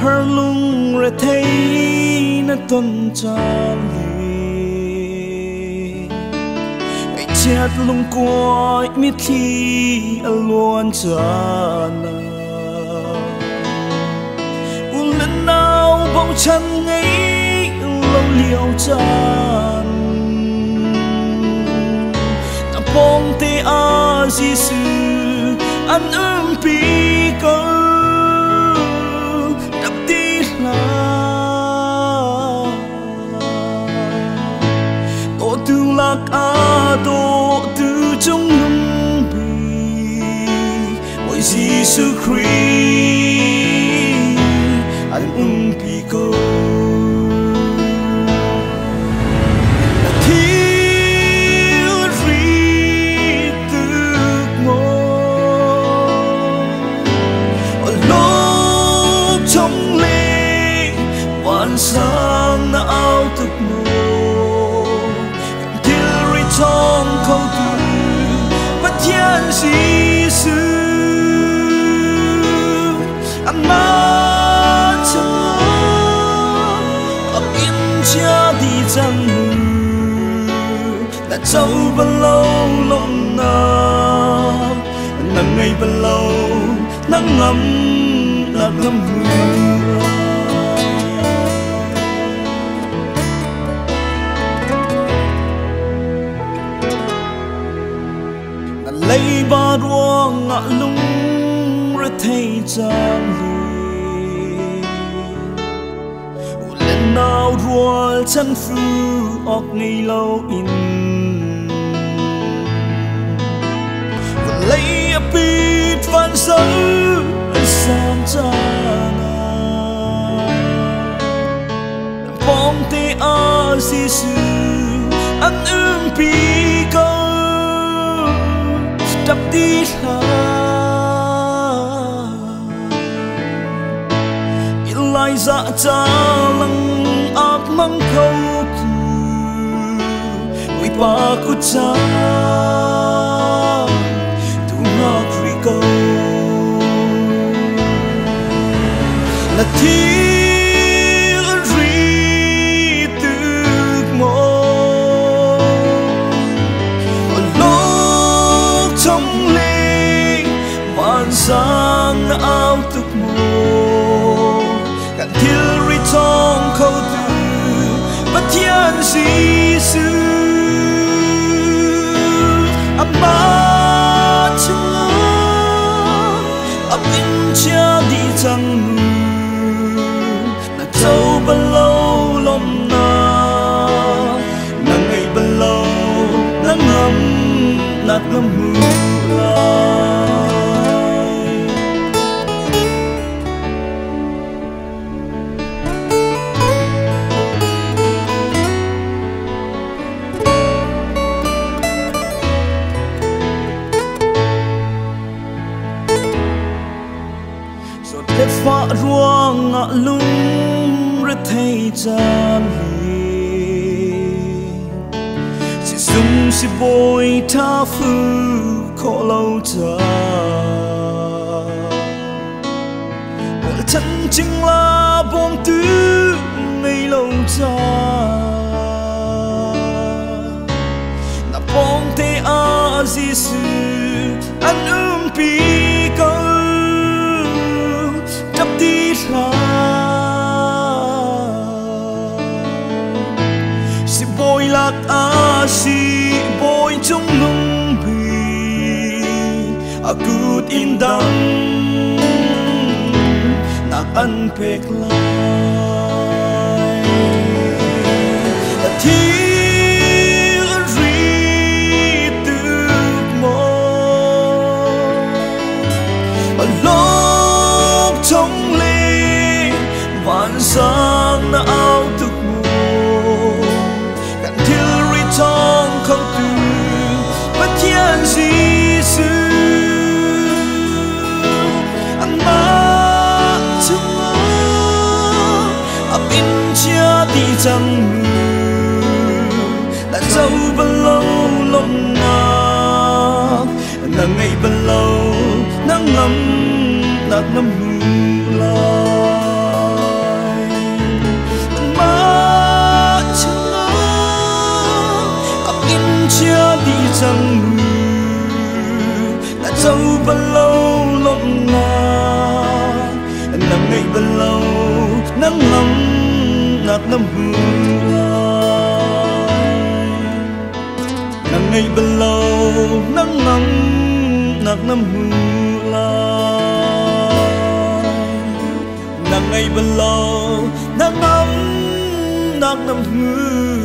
Her lung re thấy na tôn chan li ai chết lung quay mi khi luôn chan u lần nào bóng chân ấy lâu liều chan ta bóng te a Giêsu an pi cơ tổ tu lạc a tổ tu trong nung bì ôi Giêsu Christ anh bì cô Thil Rittuk ngô ở lúc trong lệ hoàn sang na ao tục ngô trong câu từ Pathian Giêsu anh má cho ấp yên cha đi rằng đã châu bao lâu lòng nào nắng ngày bao lâu nắng ngắm là ngắm mưa lấy ba ruộng ngã lung re thấy trang li lần nào ruộng chân phu ọc ngày lâu in lấy apit van sâu sam chana bom te a Giêsu an pi câu đập đi là lại dạ cha lăng ác măng câu tu vì ba cô cha tu ngọc ri câu là Thil Rittuk ngô sang na ao tục mô cạn Thil ri trong câu từ Pathian Giêsu ấp má cha ấp in cha đi chẳng là châu bao lâu lòng na nắng ngày bao lâu nắng ngắm nát ngắm mưa pha ruộng ngã lung re thấy trang li si sung si bôi tha phu khó lâu cha ôi chân chính là bom tứ ngày lâu cha na bom te a Giêsu an pi câu đi là si bôi lạc a si bôi trong nung bì a cút in đắng nạc ăn pek lại Thil Rittuk ngô ở lúc trong sang na ao tục mùa cạn Thil Rittuk in chia đi chẳng đã dâu bao lâu lộng ngạc nàng ngày bao lâu nắng ngắm nát năm hương lại mà chẳng ấp in chia đi chẳng đã dâu bao lâu lộng ngạc nàng ngày bao lâu nắng ngắm nát năm hương lại nàng ngày bao lâu nắng ngắm nát năm hương lại nàng ngày bao lâu nắng ngắm nát năm hương